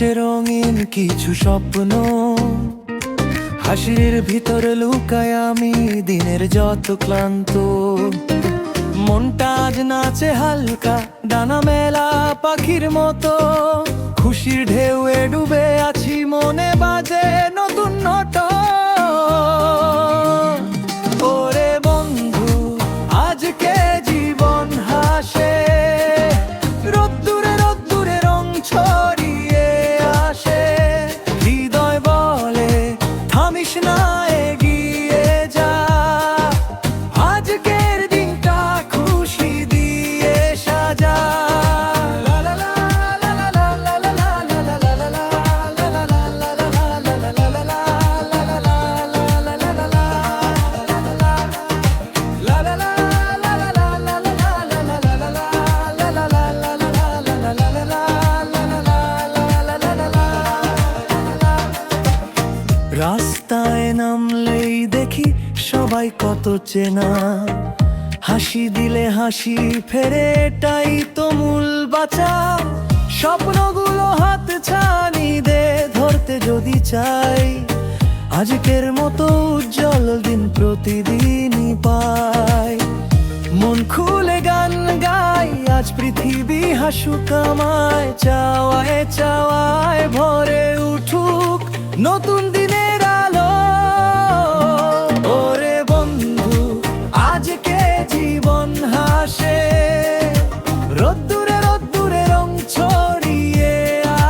আসে রঙিন কিছু স্বপ্ন, হাসির ভিতরে লুকায় আমি দিনের যত ক্লান্ত। মনটা আজ নাচে হালকা ডানা মেলা পাখির মতো, খুশির ঢেউয়ে ডুবে আছি, মনে বাজে নতুন নট। ওরে বন্ধু আজকে জীবন হাসে, রোদ্দুরে রোদ্দুরে রং ছড়িয়ে আসে, হৃদয় বলে থামিস না এগিয়ে যা, আজকের দিনটা খুশি দিয়ে সাজা। রাস্তায় নামলেই দেখি সবাই কত চেনা, হাসি দিলে হাসি ফেরে, এটাই তো মূল বাঁচা। স্বপ্নগুলো হাত ছানি দে ধরতে যদি চাই, আজকের মতো উজ্জ্বল দিন প্রতিদিনই পাই। মন খুলে গান গাই আজ পৃথিবী হাসুক আমায়, চাওয়ায় চাওয়ায় ভরে উঠুক নতুন দিনের আলো। ওরে বন্ধু আজকে জীবন হাসে, রোদ্দুরে রোদ্দুরে রং ছড়িয়ে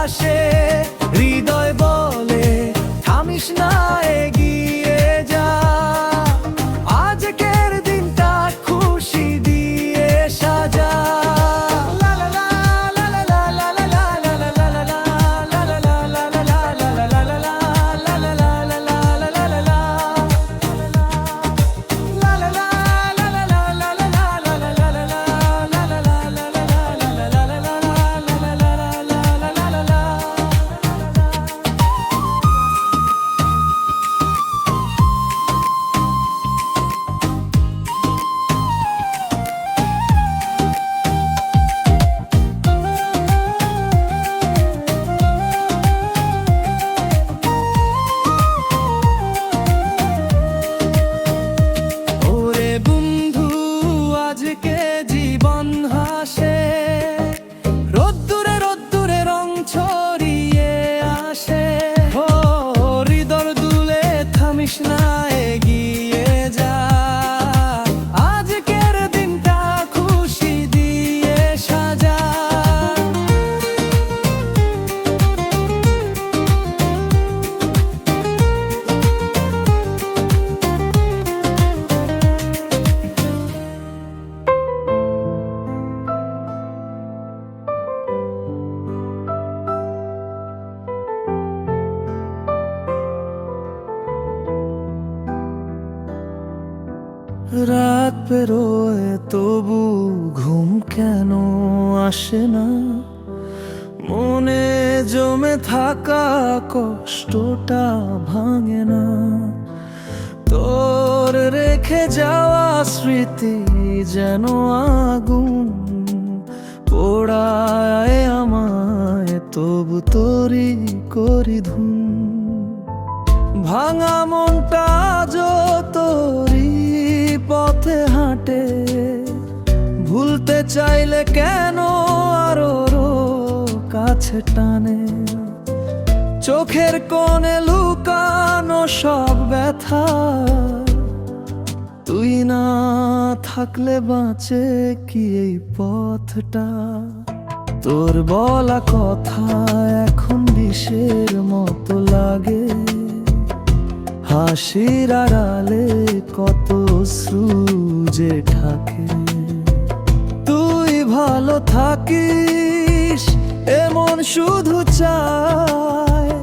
আসে, হৃদয় বলে থামিস না এগিয়ে যা, আজকের দিনটা খুশি দিয়ে সাজা। রাত পেরোয় তবু ঘুম কেন আসে না, মনে জমে থাকা কষ্টটা ভাঙে না। তোর রেখে যাওয়া স্মৃতি যেন আগুন পোড়ায় আমায়, তবু তোরই করি ধুম। ভাঙা মনটা তোরই পথে হাঁটে, ভুলতে চাইলে কেন আরো কাছে টানে। চোখের কোণে লুকানো সব ব্যথা, তুই না থাকলে বাঁচে কি এই পথটা। তোর বলা কথা এখন বিষের মতো লাগে, হাসির আড়ালে কত অশ্রু যে ঢাকে। তুই ভালো থাকিস এমন শুধু চায়,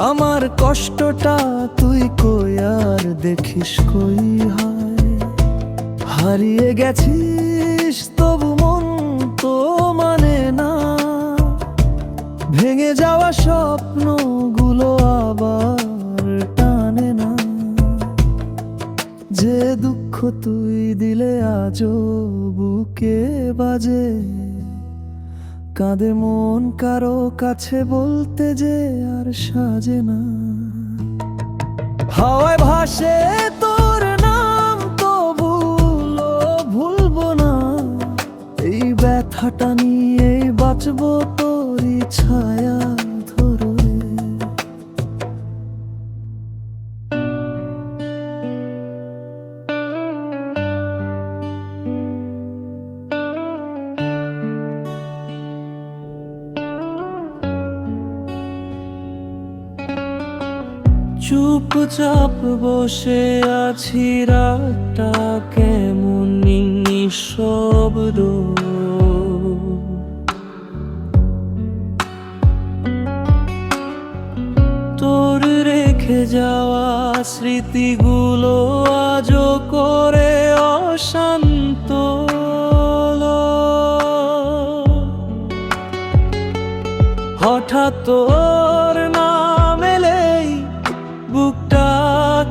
আমার কষ্টটা তুই কই আর দেখিস কই হয়। হারিয়ে গেছিস তবু মন তো মানে না, ভেঙে যাওয়া স্বপ্নগুলো আবার টানে না। যে দুঃখ তুই দিলে আজও বুকে বাজে, কাঁদে মন কারো কাছে বলতে যে আর সাজে না। হাওয়ায় ভাসে তোর নাম, তবু ভুলবো না। এই ব্যথাটা নিয়ে বাঁচবো তোরই ছায়া ধরে। চুপচাপ বসে আছি, রাতটা কেমন নিঃশব্দ। তোর রেখে যাওয়া স্মৃতিগুলো আজও করে অশান্ত। হঠাৎ তোর নাম এলেই বুকটা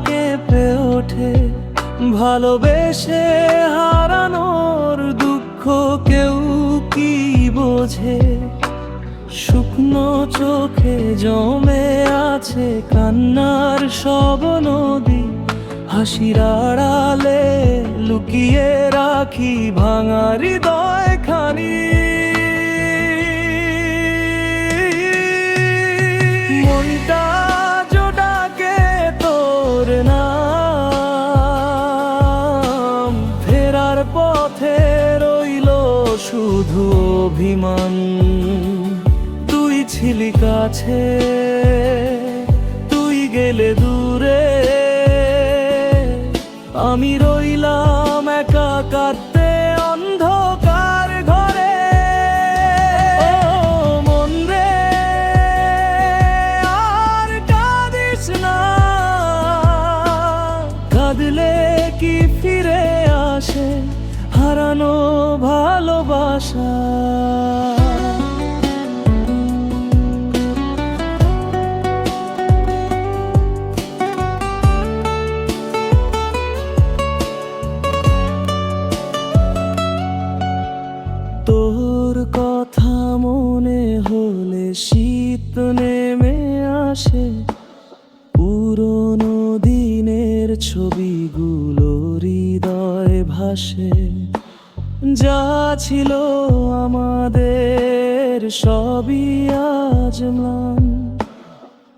কেঁপে ওঠে। ভালোবেসে হারানোর দুঃখ কেউ কি বোঝে? শুকনো চোখে জমে আছে কান্নার সব নদী। হাসির আড়ালে লুকিয়ে রাখি ভাঙা হৃদয় খানি। মনটা জোড়াকে তোর নাম, ফেরার পথে রইল শুধু অভিমান। তুই ছিলি কাছে, তুই গেলে দূরে, আমি রইলাম একা কাঁদতে অন্ধকার ঘরে। ও মন রে, আর কাঁদিস না। কাঁদলে কি ফিরে আসে হারানো ভালোবাসা? তোর কথা মনে হলে শীত নেমে আসে। পুরনো দিনের ছবিগুলো হৃদয় ভাসে। যা ছিল আমাদের সবই আজ ম্লান।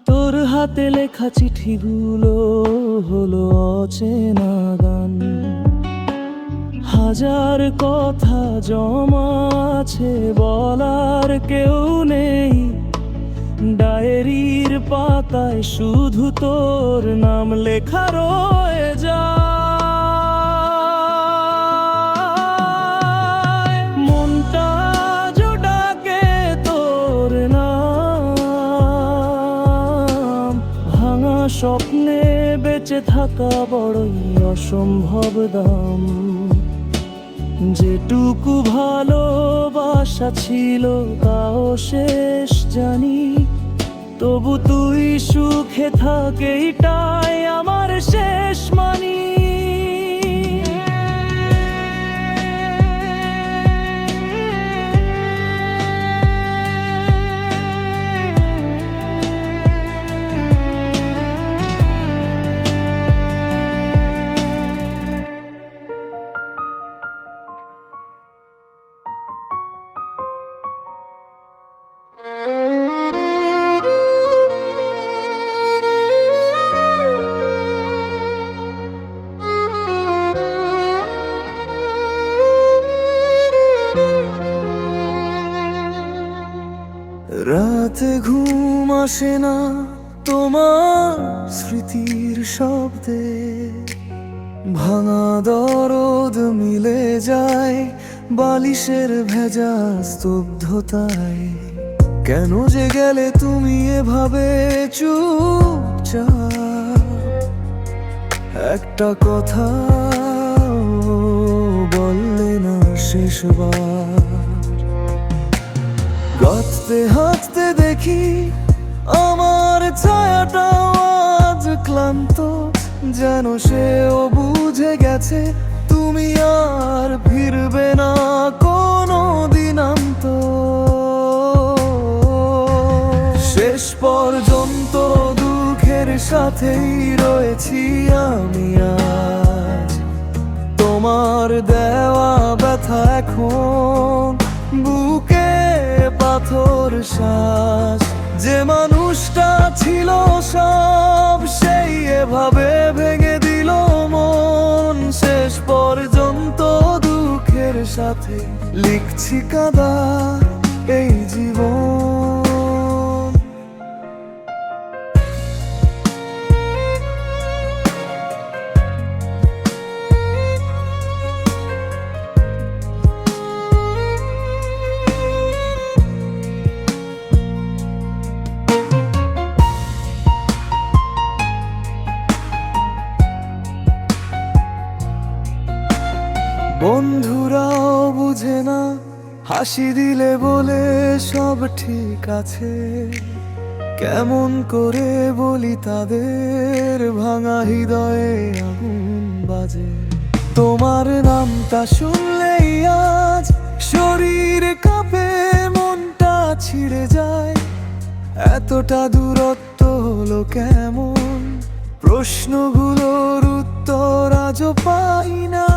তোর হাতে লেখা চিঠিগুলো হলো অচেনা গান। হাজার কথা জমা আছে, বলার কেউ নেই। ডায়েরির পাতায় শুধু তোর নাম লেখা রয়ে যায়। মনটা জোড়াকে তোর নাম, ভাঙা স্বপ্নে বেঁচে থাকা বড়ই অসম্ভব দাম। যেটুকু ভালোবাসা ছিল তাও শেষ জানি। তবু তুই সুখে থাক, এইটাই আমার শেষ মানি। রাতে ঘুম আসে না তোমার স্মৃতির শব্দে। ভাঙা দরদ মিলে যায় বালিশের ভেজা স্তব্ধতায়। কেন যে গেলে তুমি এভাবে চুপচাপ? একটা কথা বললে না শেষবার। কাঁদতে হাঁটতে দেখি আমার ছায়াটাও আজ ক্লান্ত। যেন সেও বুঝে গেছে তুমি আর ফিরবে না কোনো দিনান্তর। সাথেই রয়েছি আমি আজ। তোমার দেওয়া ব্যথা এখন বুকে পাথর শ্বাস। যে মানুষটা ছিল সব সেই এভাবে ভেঙে দিল মন। শেষ পর্যন্ত দুঃখের সাথে লিখছি কাদা এই জীবন। বন্ধুরাও বুঝে না, হাসি দিলে বলে সব ঠিক আছে। কেমন করে বলি তাদের ভাঙা হৃদয়ে আগুন বাজে। তোমার নামটা শুনলেই আজ শরীর কাঁপে, মনটা ছিঁড়ে যায়। এতটা দূরত্ব হলো কেমন, প্রশ্নগুলোর উত্তর আজও পাই না।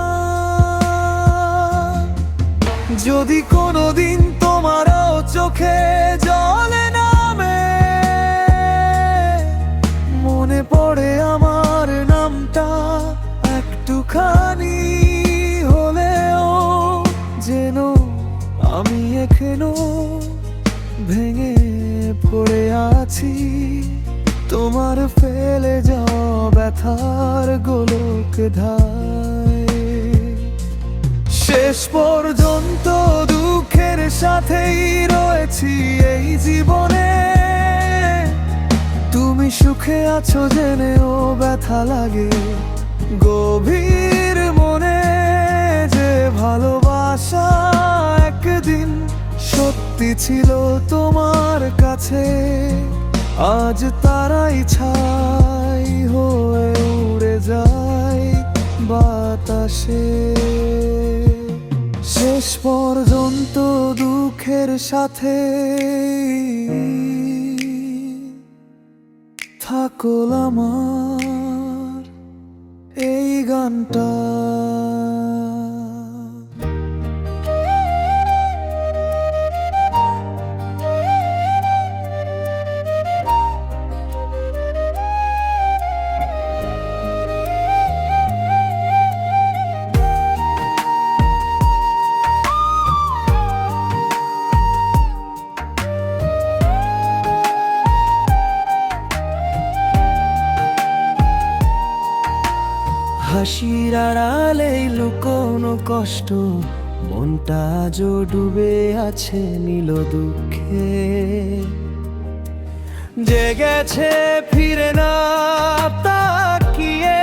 যদি কোনোদিন তোমারও চোখে জলে নামে, মনে পড়ে আমার নামটা একটুখানি হলেও, যেন আমি এখনো ভেঙে পড়ে আছি তোমার ফেলে যাওয়া ব্যথার গোলক ধায়। শেষ পর্যন্ত দুঃখের সাথেই রয়েছি এই জীবনে। তুমি সুখে আছো জেনেও ব্যথা লাগে গভীর মনে। যে ভালোবাসা একদিন সত্যি ছিল তোমার কাছে, আজ তারাই ছাই হয়ে উড়ে যায় বাতাসে। শেষ পর্যন্ত দুঃখের সাথে থাকল আমার এই গানটা। হাসির আড়ালে লুকোনো কষ্ট, মনটা আজও ডুবে আছে নীল দুঃখে। জেগেছে ফিরে না তাকিয়ে,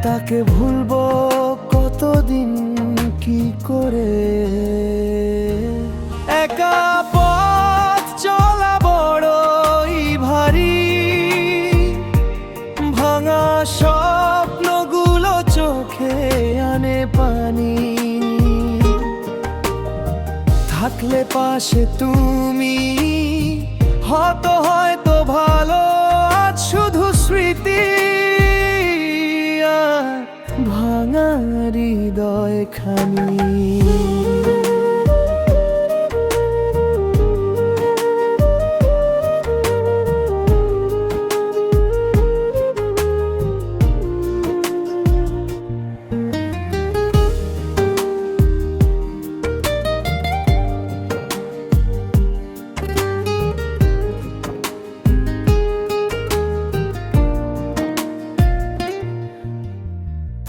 তাকে ভুলবো কতদিন কি করে। একা পথ চলা বড়ই ভারী, ভাঙা স্বপ্নগুলো চোখে আনে পানি। থাকলে পাশে তুমি হয়তো ভালো, আজ শুধু স্মৃতি আর ভাঙা হৃদয় খানি।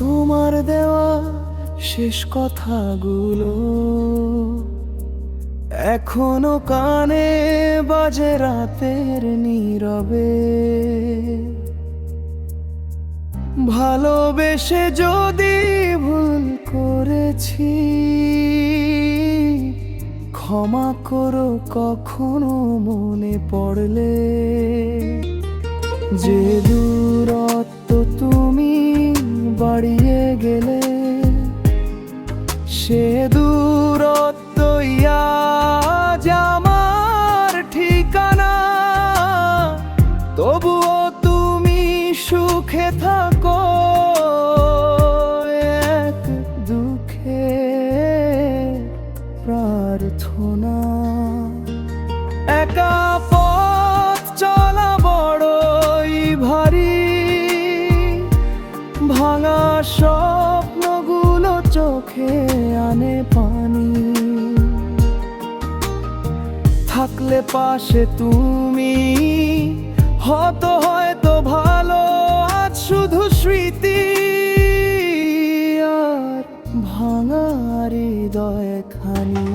তোমার দেওয়া শেষ কথাগুলো এখনো কানে বাজে রাতের নীরবে। ভালোবেসে যদি ভুল করেছি, ক্ষমা করো কখনো মনে পড়লে। যে দূরত্ব তুমি বাড়িয়ে গেলে, সে দূরত্বই আজ আমার ঠিকানা। তো থাকলে পাশে তুমি, হয়তো ভালো আজ শুধু স্মৃতি আর ভাঙা হৃদয় খানি।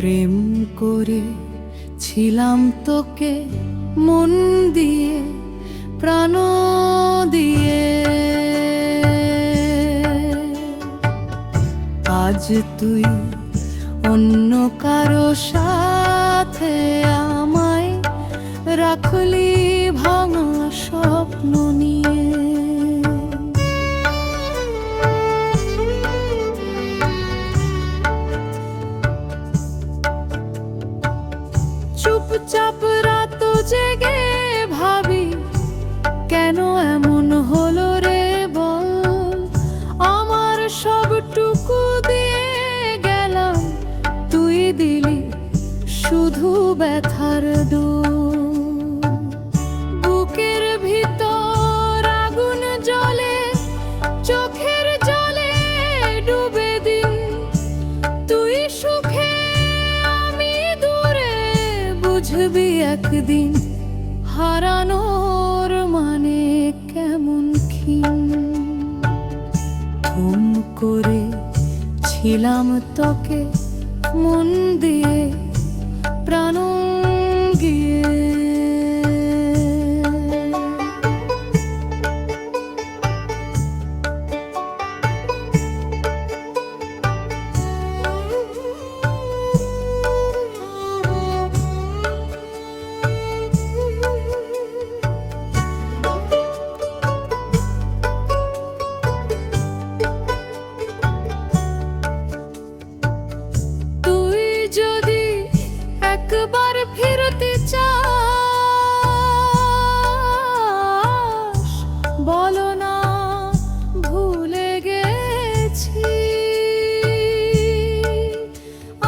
প্রেম করে ছিলাম তোকে মন দিয়ে প্রাণ দিয়ে, আজ তুই অন্য কারো সাথে আমায় রাখলি ভাঙা স্বপ্ন নিয়ে। চুপচাপ রাত জেগে ভাবি কেন এমন হলো রে বল, আমার সবটুকু দিয়ে গেলাম তুই দিলি শুধু ব্যথার দোল। বুকের ভিতর আগুন জ্বলে চোখের জলে ডুবে দিন, তুই সুখে আমি দূরে বুঝবি একদিন হারানোর মানে কেমন ক্ষীণ। ধুম করে ছিলাম তোকে মন দিয়ে প্রাণ গিয়ে। একবার ফিরতে চাস বলো না ভুলে গেছি,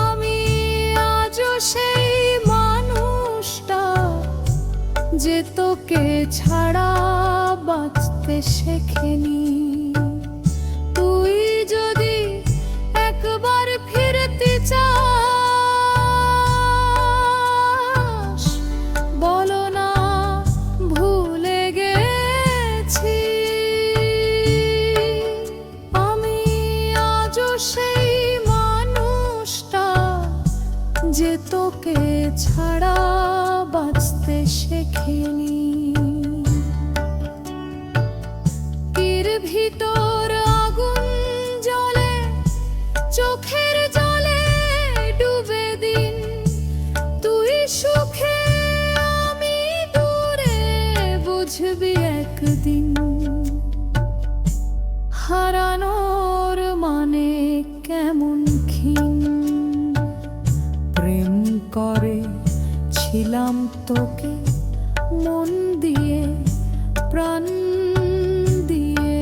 আমি আজও সেই মানুষটা যে তোকে ছাড়া বাঁচতে শেখেনি। তুই যদি একবার ফিরতে চাস বলো না ভুলে গেছি, আমি আজও সেই মানুষটা যে তোকে ছাড়া বাঁচতে শেখেনি। কির ভিতর আগুন জ্বলে চোখের জলে ডুবে দিন, তুই সুখে আমি দূরে বুঝবি একদিন হারানোর মানে কেমন ক্ষীণ। প্রেম করে ছিলাম তোকে মন দিয়ে প্রাণ দিয়ে।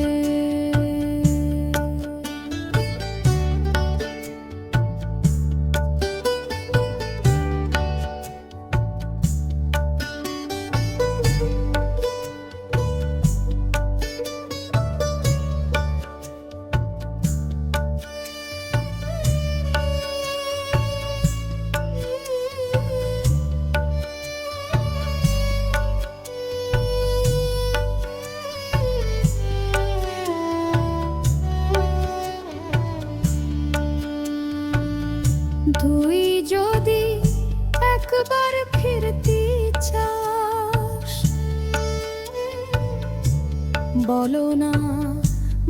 বলো না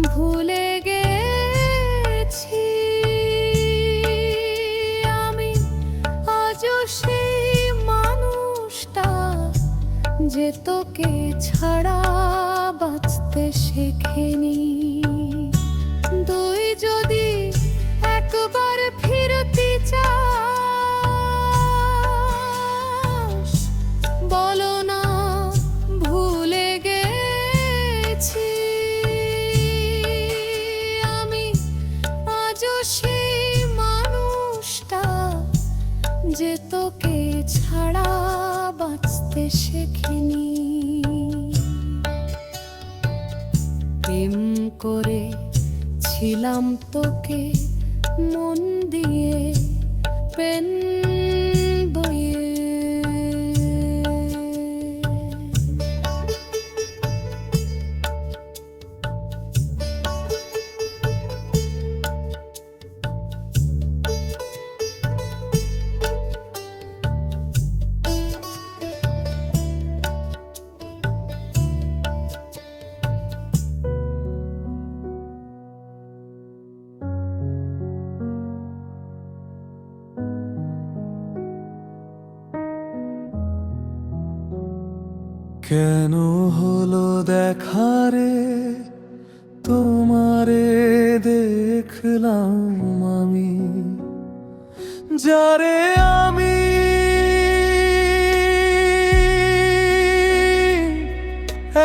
ভুলে গেছি আমি আজও সেই মানুষটা যে তোকে ছাড়া বাঁচতে শেখেনি। তুই যদি একবার ফিরতে চাস বলো না ভুলে গেছি আমি আজও সেই মানুষটা যে তোকে ছাড়া বাঁচতে শেখেনি। প্রেম করে ছিলাম তোকে মন দিয়ে পেন বইয়ে, কেন হলো দেখারে তোমারে দেখলাম আমি, যারে আমি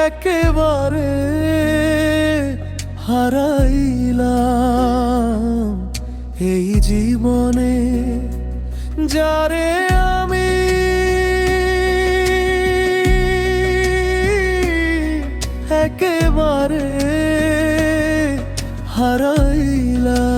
একেবারে হারাইলাম এই জীবনে, যারে আমি একেবারে হারাইলাম।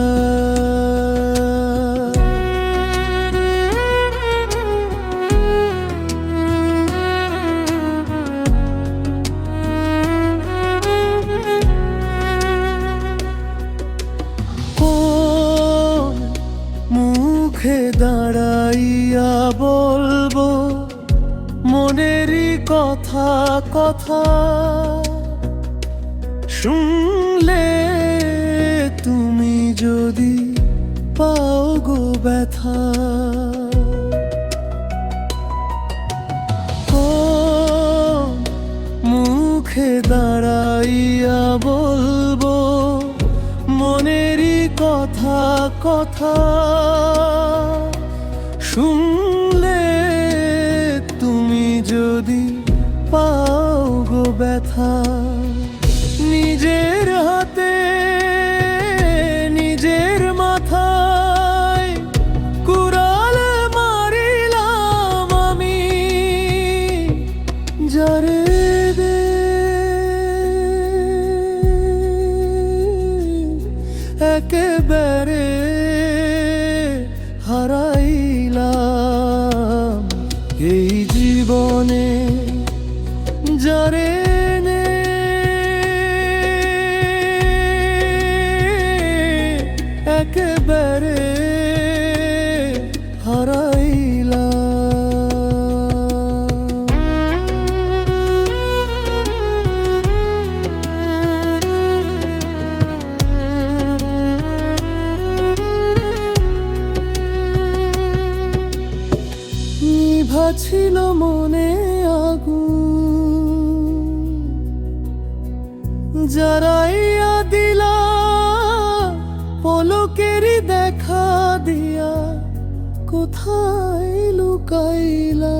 কোন মুখে দাঁড়াইয়া বলবো মনেরই কথা কথা, শুনলে তুমি যদি পাও গো ব্যথা। কোন মুখে দাঁড়াইয়া বলবো মনেরই কথা কথা, শুনলে তুমি যদি পাও গো ব্যথা। নিজের হাতে নিজের মাথায় কুড়াল মারিলাম আমি, যারে একেবারে হারাইলাম এই জীবনে, যারে একেবারে হারাইলাম। নিভা ছিল মনে আগুন, জ্বালাইয়া দিলা পলকেরই দেখা দিয়া, কোথায় লুকাইলা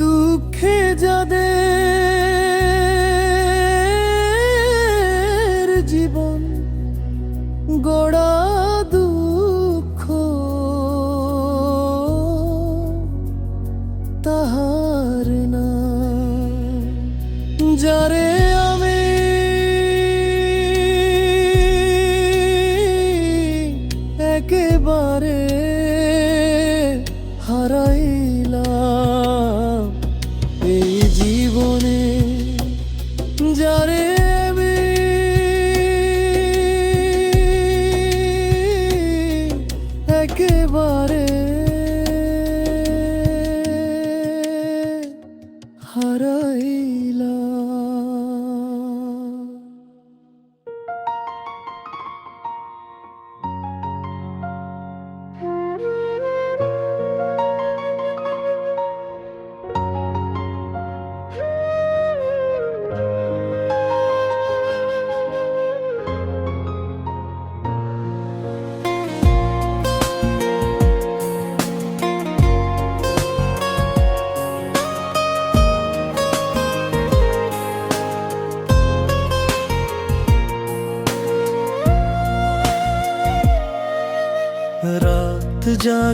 দুঃখে যাদের জীবন গড়া দুঃখ তাহার না, যারে আমি একেবারে হারাইলাম এই জীবনে, যারে আমি একেবারে হারাইলাম।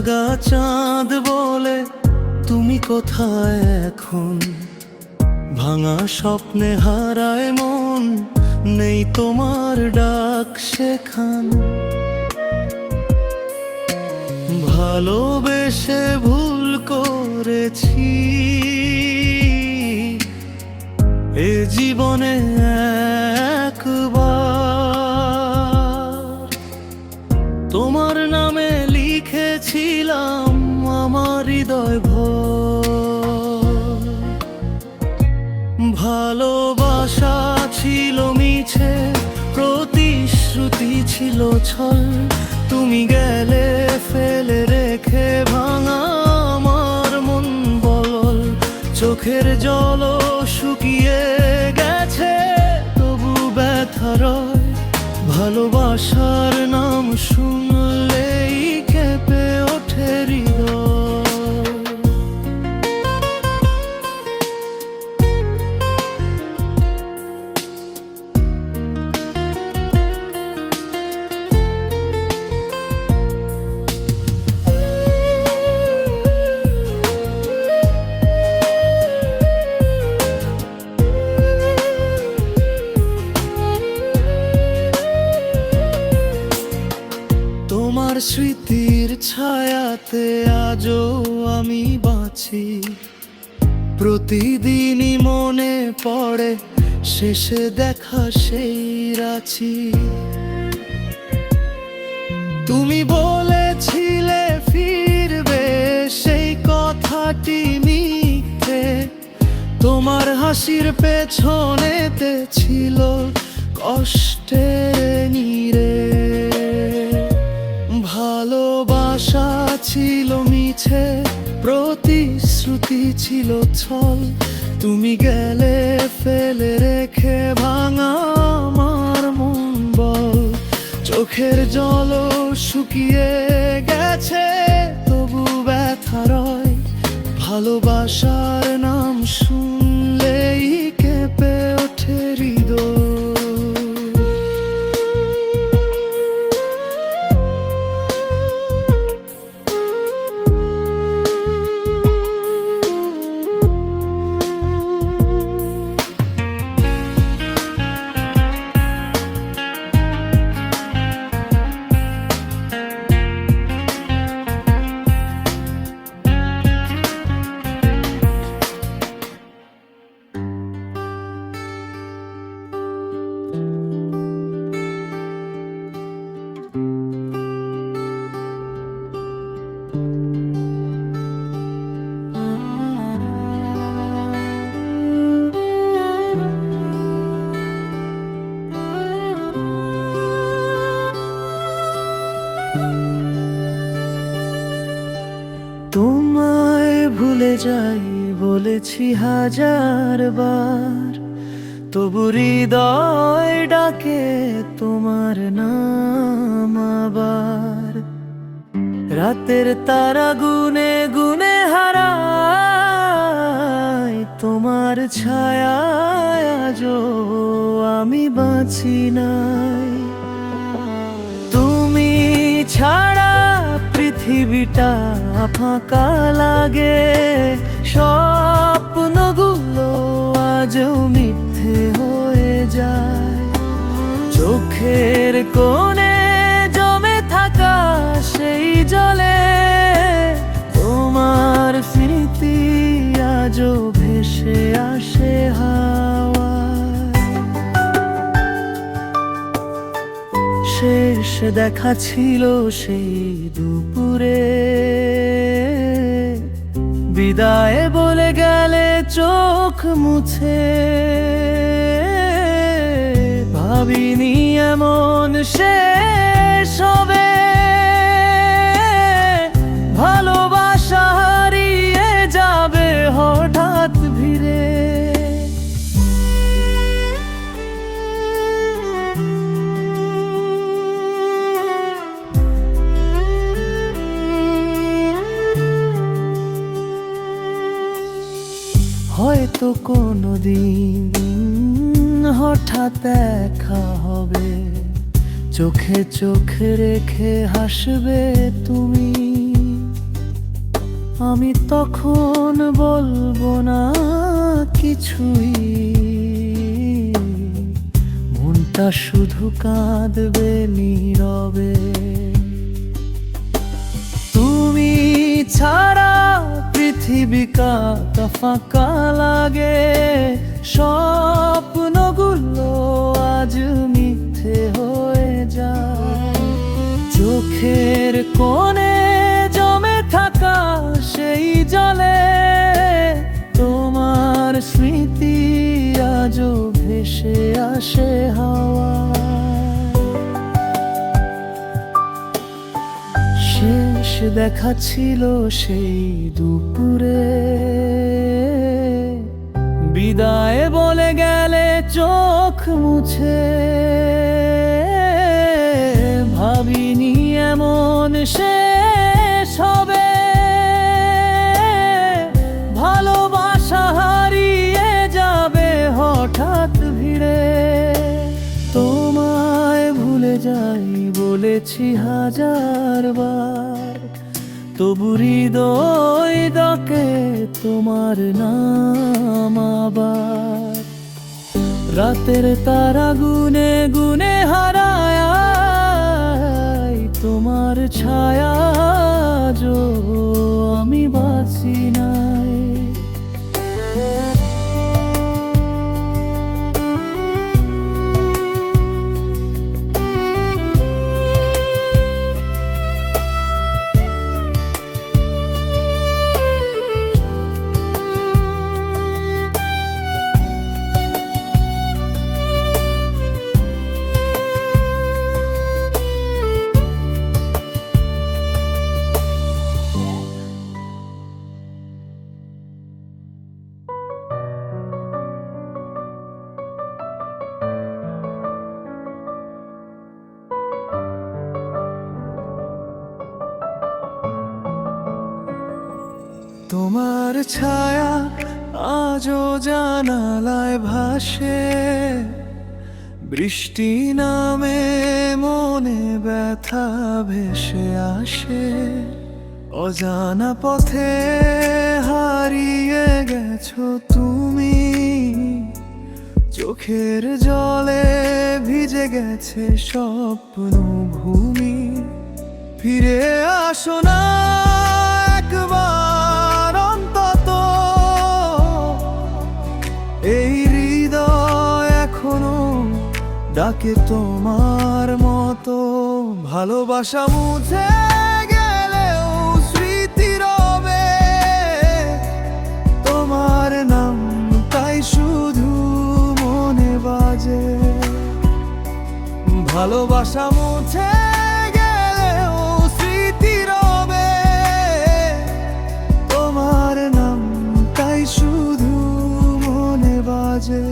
জাগা চাঁদ বলে তুমি কোথায় এখন? ভাঙা স্বপ্নে হারায় মন, নেই তোমার ডাক সেখান। ভালোবেসে ভুল করেছি এ জীবনে একবার। তোমার নামে লিখেছিলাম আমার হৃদয় ভর। ভালোবাসা ছিল মিছে, প্রতিশ্রুতি ছিল ছল। তুমি গেলে ফেলে রেখে ভাঙা আমার মন বল। চোখের জল শুকিয়ে গেছে, তবু ব্যথা রয়। ভালোবাসার নাম শুনলেই কেঁপে ওঠে হৃদয়। তোমার স্মৃতির ছায়াতে আজও আমি বাঁচি। প্রতিদিনই মনে পড়ে শেষে দেখা সেই রাঁচি। তুমি বলেছিলে ফিরবে, সেই কথাটি মিথ্যে। তোমার হাসির পেছনেতে ছিল কষ্টের নীড়ে। ভালোবাসা ছিল মিছে, প্রতিশ্রুতি ছিল ছল। তুমি গেলে ফেলে রেখে ভাঙা আমার মন বল। চোখের জল শুকিয়ে গেছে, তবু ব্যথা রয়। ভালোবাসার নাম শুনলেই কেঁপে ওঠে হৃদয়। তোমায় ভুলে যাই বলেছি হাজার বার, তবু হৃদয় ডাকে তোমার নাম আবার। রাতের তারা গুনে গুনে হারাই তোমার ছায়ায়, আজও আমি বাঁচি নাই। তুমি ছাড়া পৃথিবীটা ফাঁকা লাগে, স্বপ্নগুলো আজও মিথ্যে হয়ে যায়। চোখের কোণে জমে থাকা সেই জলে তোমার স্মৃতি আজও ভেসে আসে হাওয়ায়। শেষ দেখা ছিল সেই দুপুরে, বিদায় বলে গেলে চোখ মুছে। ভাবিনি এমন শেষ হবে, ভালোবাসা হারিয়ে যাবে হঠাৎ ভিড়ে। হয়তো কোনোদিন হঠাৎ দেখা হবে, চোখে চোখে রেখে হাসবে তুমি। আমি তখন বলবো না কিছুই, মনটা শুধু কাঁদবে নীরবে। তুমি ছাড়া পৃথিবী কাঁটা ফাঁকা লাগে, স্বপ্নগুলো আজ মিথ্যে হয়ে যায়। চোখের কোণে জমে থাকা সেই জলে তোমার স্মৃতি আজও ভেসে আসে হাওয়া। শেষ দেখা ছিল সেই দুপুরে, বিদায় বলে গেলে চোখ মুছে। ভাবিনি এমন শেষ হবে, ভালোবাসা হারিয়ে যাবে হঠাৎ ভিড়ে। তোমায় ভুলে যাই বলেছি হাজার বার, তবু হৃদয় ডাকে তোমার নাম আবার। রাতের তারা গুনে গুনে হারায় তোমার ছায়া, আজও আমি বাঁচি নাই। তোমার ছায়া আজও জানালায় ভাসে, বৃষ্টি নামে মনে ব্যথা ভেসে আসে। অজানা পথে হারিয়ে গেছো তুমি, চোখের জলে ভিজে গেছে স্বপ্ন ভূমি। ফিরে আসো না একবার অন্তত, এই হৃদয় এখনো ডাকে তোমার মতো। ভালোবাসা মুছে গেলেও স্মৃতি রবে তোমার নাম, তাই শুধু মনে বাজে। ভালোবাসা মুছে গেলেও স্মৃতি রবে তোমার নাম, তাই শুধু মনে বাজে।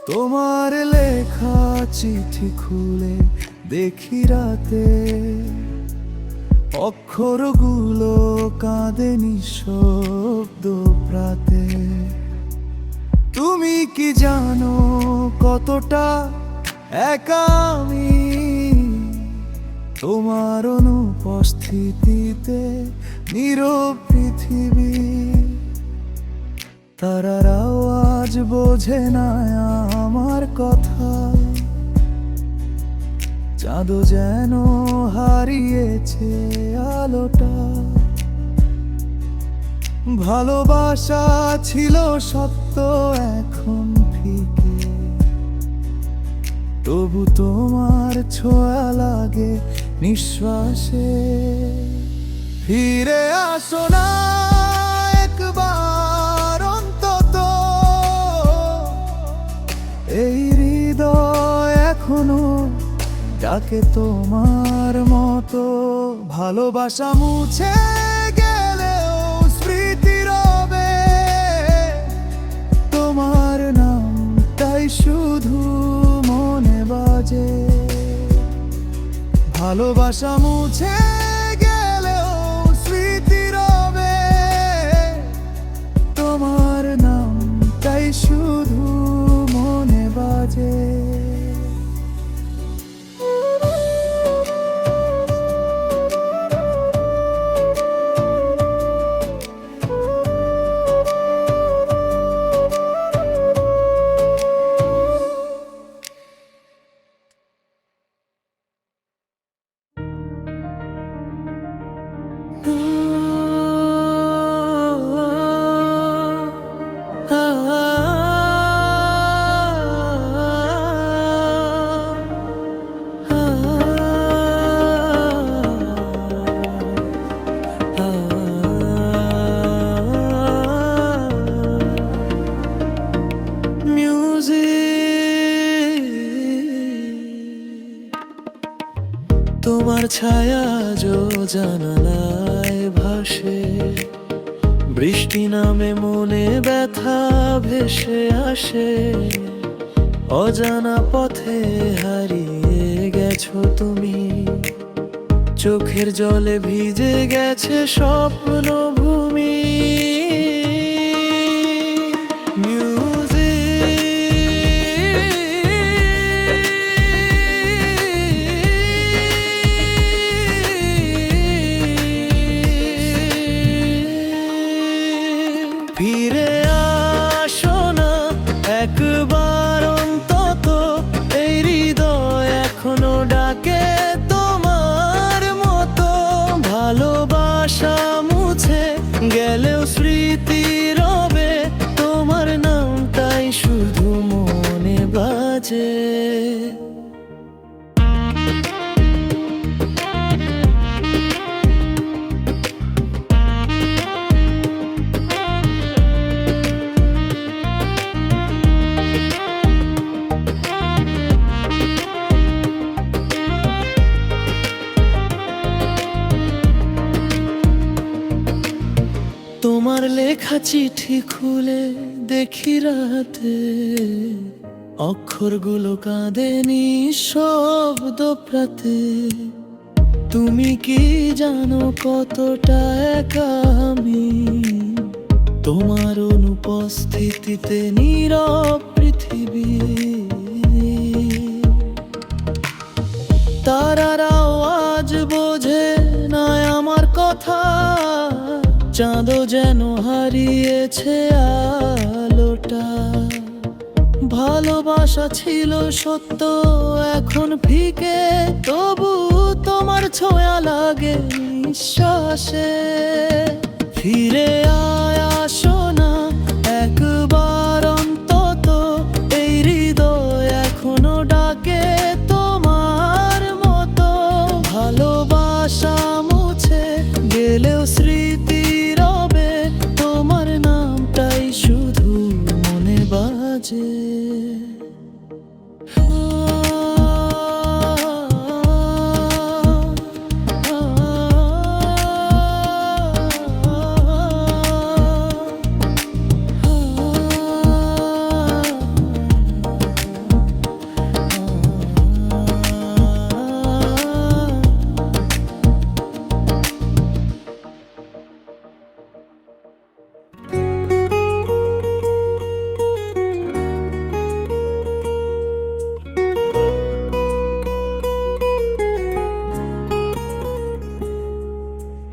তোমার লেখা চিঠি খুলে দেখি রাতে, অক্ষরগুলো কাঁদে নিঃশব্দ প্রাতে। তুমি কি জানো কতটা একা আমি, তোমার অনুপস্থিতিতে নীরব পৃথিবী। তারারাও আজ বোঝে না আমার কথা, চাঁদও যেন হারিয়েছে আলোটা। ভালোবাসা ছিল সত্য এখন ফিকে, তবু তোমার ছোঁয়া লাগে নিঃশ্বাসে। ফিরে আসো না একবার অন্তত, এই হৃদয় এখনো ডাকে তোমার মতো। ভালোবাসা মুছে গেলেও স্মৃতি রবে তোমার নাম, তাই শুধু মনে বাজে। ভালোবাসা মুছে গেলেও স্মৃতি রবে তোমার ছায়া যো জানালায় ভাসে, বৃষ্টি নামে মনে ব্যথা ভেসে আসে। অজানা পথে হারিয়ে গেছো তুমি, চোখের জলে ভিজে গেছে স্বপ্ন ভূমি। ফিরে আসো না একবার অন্তত, এই হৃদয় এখনো ডাকে তোমার মতো। ভালোবাসা মুছে গেলেও স্মৃতি রবে, তোমার নামটাই শুধু মনে বাজে। তোমার লেখা চিঠি খুলে দেখি রাতে, অক্ষরগুলো কাঁদে নিঃশব্দ প্রাতে। তুমি কি জানো কতটা একা আমি, তোমার অনুপস্থিতিতে নীরব পৃথিবী। তারারাও আজ বোঝে না আমার কথা, চাঁদও যেন হারিয়েছে আলোটা। ভালোবাসা ছিল সত্য এখন ফিকে, তবু তোমার ছোঁয়া লাগে নিঃশ্বাসে। ফিরে আসো না একবার অন্তত, এই হৃদয় এখনো ডাকে তোমার মতো। ভালোবাসা মুছে গেলেও স্মৃতি রবে, তোমার নামটাই শুধু মনে বাজে।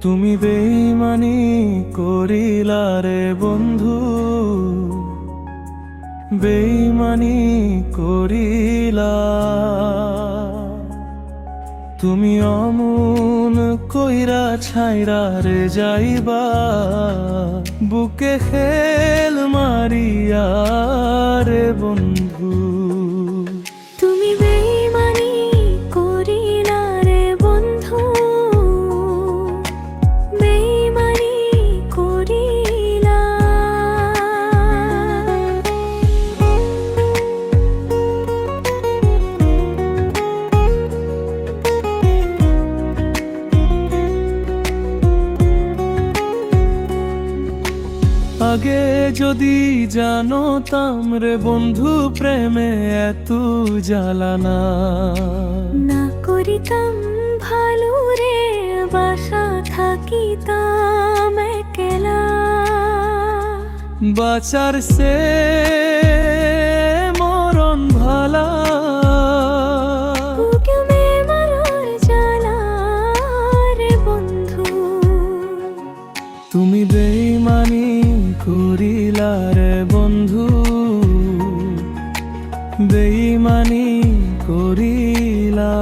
তুমি বেইমানি করিলা রে বন্ধু, বেইমানি করিলা। তুমি অমন কইরা ছাইরা রে যাইবা, বুকে খেল মারিয়া রে বন্ধু। তুমি বেইমানি করিলা রে বন্ধু, বেইমানি করিলা। আগে যদি জানতাম রে বন্ধু প্রেমে এত জ্বালানা, না করিতাম ভালো রে বাসা, থাকিতাম একলা। বাঁচার সে মরণ ভালা, বুকে মরার জ্বালা রে বন্ধু। তুমি বেইমানি করিলা রে বন্ধু, বেইমানি করিলা।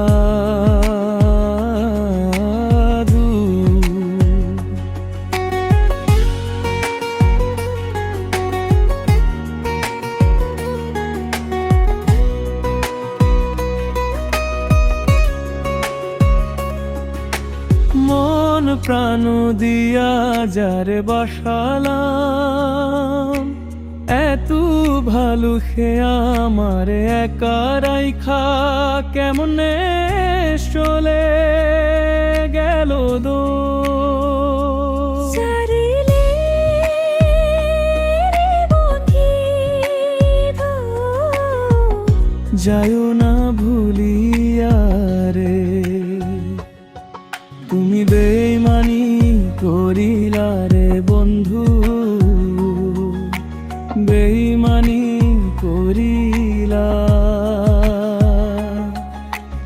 মন প্রাণ দিয়া যারে বসালাম, এত ভালো খেয়া আমার একা রাইখা কেমনে চলে গেল দো সারিলে রে বন্ধিব, যায়ও না ভুলিয়া রে তুমি বেইমানি করিলা রে বন্ধু বেইমানি করিলা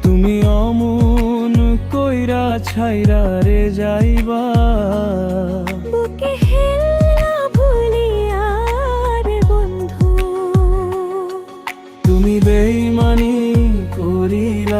তুমি অমন কইরা ছাইরা রে যাইবা বুকে হেল্লা ভুলিয়া রে বন্ধু, তুমি বেইমানি করিলা